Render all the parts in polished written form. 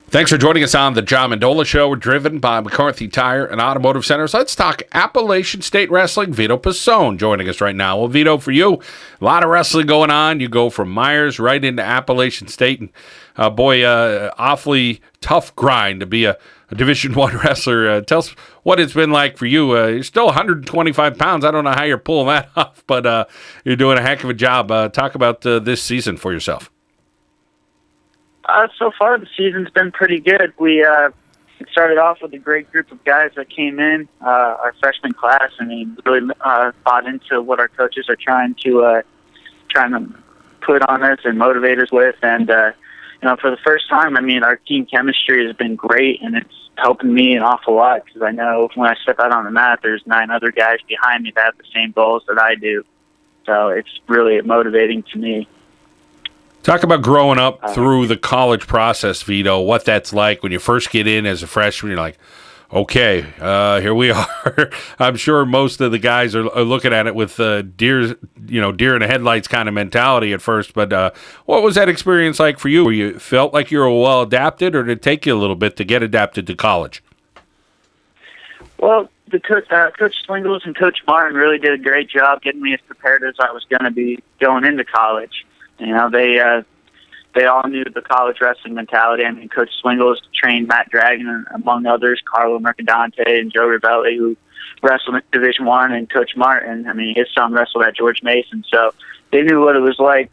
Thanks for joining us on the John Mendola Show. We're driven by McCarthy Tire and Automotive Centers. Let's talk Appalachian State Wrestling. Vito Pasone joining us right now. Well, Vito, for you, a lot of wrestling going on. You go from Myers right into Appalachian State. And awfully tough grind to be a Division I wrestler. Tell us what it's been like for you. You're still 125 pounds. I don't know how you're pulling that off, but you're doing a heck of a job. Talk about this season for yourself. So far, the season's been pretty good. We started off with a great group of guys that came in, our freshman class, and they really bought into what our coaches are trying to put on us and motivate us with. And for the first time, our team chemistry has been great, and it's helping me an awful lot because I know when I step out on the mat, there's 9 other guys behind me that have the same goals that I do. So it's really motivating to me. Talk about growing up through the college process, Vito, what that's like when you first get in as a freshman. You're like, okay, here we are. I'm sure most of the guys are looking at it with deer in the headlights kind of mentality at first. But what was that experience like for you? Were you felt like you were well adapted, or did it take you a little bit to get adapted to college? Well, Coach Swingles and Coach Martin really did a great job getting me as prepared as I was going to be going into college. They all knew the college wrestling mentality. Coach Swingles trained Matt Dragon, and among others, Carlo Mercadante and Joe Ravelli, who wrestled in Division I, and Coach Martin. His son wrestled at George Mason, so they knew what it was like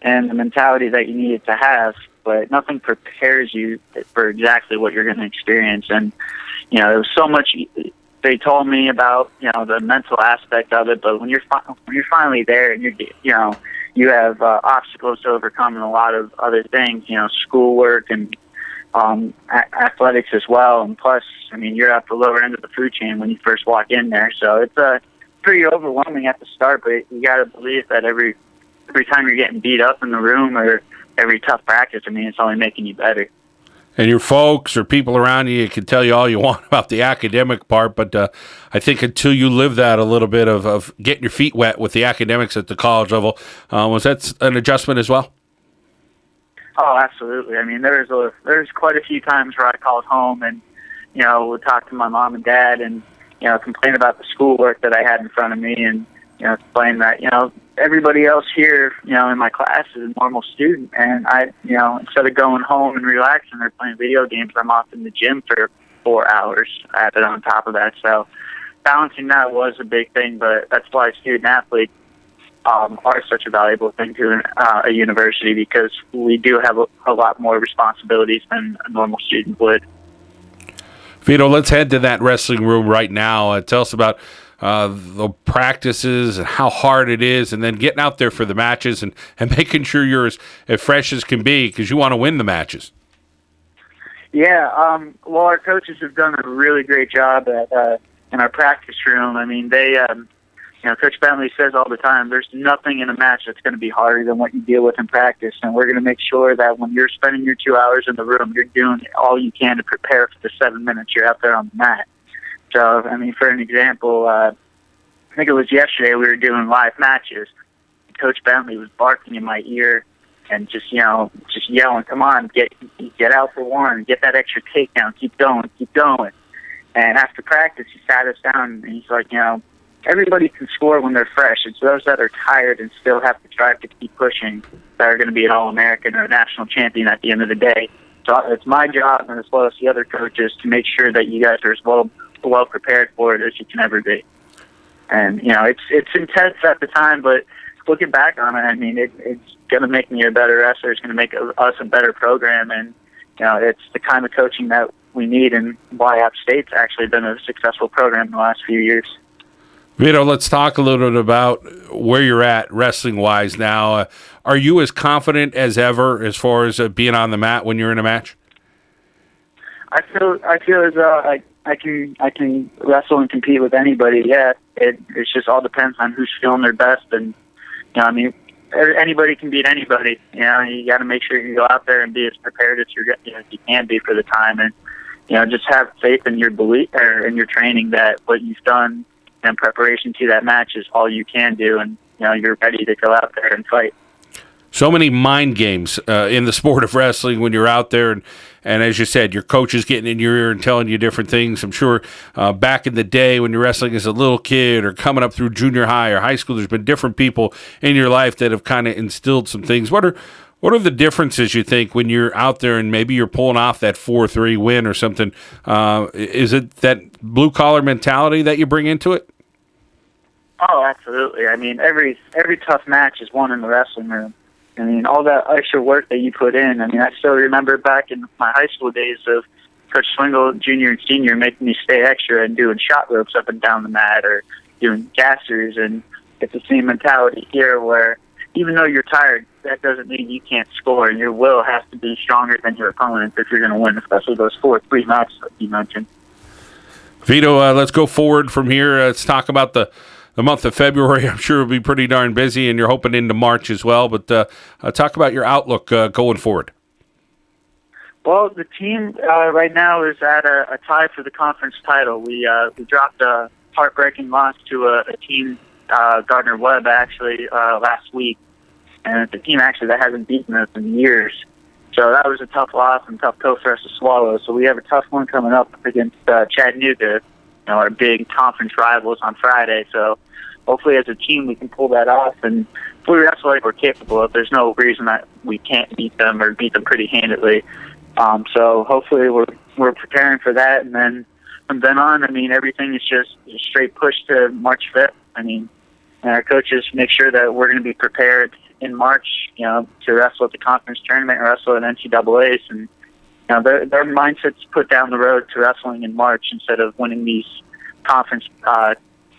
and the mentality that you needed to have. But nothing prepares you for exactly what you're going to experience. And there was so much they told me about the mental aspect of it. But when you're finally there and you have obstacles to overcome and a lot of other things, schoolwork and athletics as well. And plus, you're at the lower end of the food chain when you first walk in there. So it's pretty overwhelming at the start, but you got to believe that every time you're getting beat up in the room or every tough practice, it's only making you better. And your folks or people around you can tell you all you want about the academic part, but I think until you live that a little bit of getting your feet wet with the academics at the college level, was that an adjustment as well? Oh, absolutely. There's quite a few times where I called home and, would talk to my mom and dad and, complain about the schoolwork that I had in front of me and, explain that, everybody else here, in my class is a normal student. And I, instead of going home and relaxing or playing video games, I'm off in the gym for 4 hours added on top of that. So balancing that was a big thing, but that's why student athletes are such a valuable thing to a university, because we do have a lot more responsibilities than a normal student would. Vito, let's head to that wrestling room right now. Tell us about the practices and how hard it is, and then getting out there for the matches and making sure you're as fresh as can be, because you want to win the matches. Yeah, well, our coaches have done a really great job in our practice room. Coach Bentley says all the time, there's nothing in a match that's going to be harder than what you deal with in practice, and we're going to make sure that when you're spending your 2 hours in the room, you're doing all you can to prepare for the 7 minutes you're out there on the mat. So, for an example, I think it was yesterday we were doing live matches. Coach Bentley was barking in my ear and just yelling, "Come on, get out for one, get that extra takedown, keep going, keep going." And after practice, he sat us down and he's like, everybody can score when they're fresh. It's those that are tired and still have to try to keep pushing that are going to be an All-American or a national champion at the end of the day. So it's my job, and as well as the other coaches, to make sure that you guys are as well prepared for it as you can ever be. And it's intense at the time, but looking back on it, it's going to make me a better wrestler. It's going to make us a better program, and it's the kind of coaching that we need, and why App State's actually been a successful program in the last few years. Vito, let's talk a little bit about where you're at wrestling-wise now. Are you as confident as ever as far as being on the mat when you're in a match? I feel as though I can wrestle and compete with anybody. Yeah, it just all depends on who's feeling their best, and anybody can beat anybody. You got to make sure you go out there and be as prepared as you can be for the time, and just have faith in your belief or in your training that what you've done in preparation to that match is all you can do, and you're ready to go out there and fight. So many mind games in the sport of wrestling when you're out there, and as you said, your coach is getting in your ear and telling you different things. I'm sure back in the day when you're wrestling as a little kid or coming up through junior high or high school, there's been different people in your life that have kind of instilled some things. What are the differences you think when you're out there and maybe you're pulling off that 4-3 win or something? Is it that blue collar mentality that you bring into it? Oh, absolutely. I mean, every tough match is won in the wrestling room. I mean, all that extra work that you put in. I mean, I still remember back in my high school days of Coach Swingle, junior and senior, making me stay extra and doing shot ropes up and down the mat or doing gassers. And it's the same mentality here where even though you're tired, that doesn't mean you can't score. And your will has to be stronger than your opponent if you're going to win, especially those 4-3 matches that you mentioned. Vito, let's go forward from here. Let's talk about the month of February. I'm sure will be pretty darn busy, and you're hoping into March as well. But talk about your outlook going forward. Well, the team right now is at a tie for the conference title. We dropped a heartbreaking loss to a team, Gardner Webb, actually, last week. And it's a team, actually, that hasn't beaten us in years. So that was a tough loss and tough pill for us to swallow. So we have a tough one coming up against Chattanooga, our big conference rivals on Friday. So hopefully as a team we can pull that off, and if we wrestle like we're capable of, there's no reason that we can't beat them or beat them pretty handedly. So hopefully we're preparing for that, and then from then on, I mean, everything is just a straight push to March 5th. I mean, and our coaches make sure that we're going to be prepared in March, to wrestle at the conference tournament and wrestle at NCAAs, and their mindset's put down the road to wrestling in March instead of winning these conference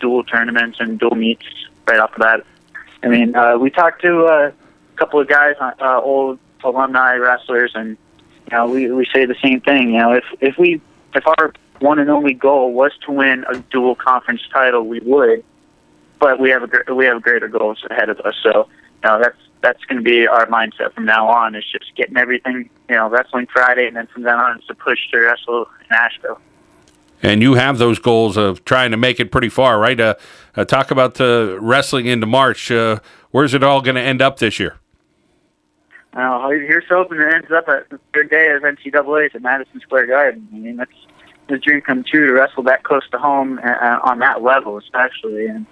dual tournaments and dual meets right off the bat. I mean, we talked to a couple of guys, old alumni wrestlers, and we say the same thing. If our one and only goal was to win a dual conference title, we would. But we have greater goals ahead of us. So that's going to be our mindset from now on. Is just getting everything, wrestling Friday, and then from then on, it's to push to wrestle in Asheville. And you have those goals of trying to make it pretty far, right? Talk about wrestling into March. Where's it all going to end up this year? Here's hoping it ends up at the third day of NCAAs at Madison Square Garden. I mean, that's the dream come true to wrestle that close to home on that level, especially. And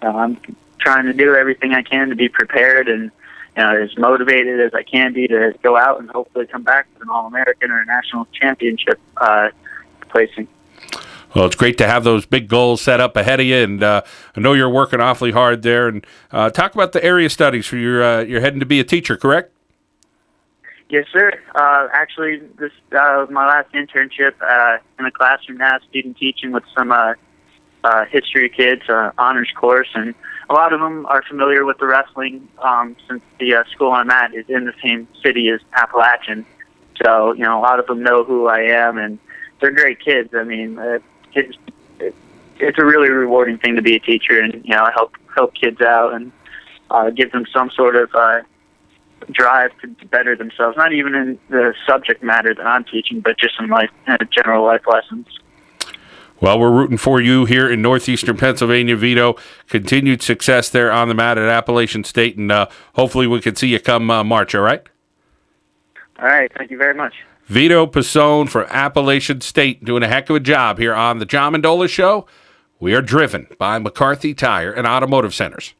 I'm trying to do everything I can to be prepared and as motivated as I can be to go out and hopefully come back with an All-American or a national championship placing. Well, it's great to have those big goals set up ahead of you, and I know you're working awfully hard there. And talk about the area studies for you're heading to be a teacher, correct? Yes, sir. Actually, this my last internship in the classroom now, student teaching with some history kids, honors course, and a lot of them are familiar with the wrestling since the school I'm at is in the same city as Appalachian. So, a lot of them know who I am, and they're great kids. I mean, it's a really rewarding thing to be a teacher and, help kids out and give them some sort of drive to better themselves, not even in the subject matter that I'm teaching, but just in life, general life lessons. Well, we're rooting for you here in northeastern Pennsylvania, Vito. Continued success there on the mat at Appalachian State, and hopefully we can see you come March, all right? All right, thank you very much. Vito Pasone for Appalachian State doing a heck of a job here on the John Mendola Show. We are driven by McCarthy Tire and Automotive Centers.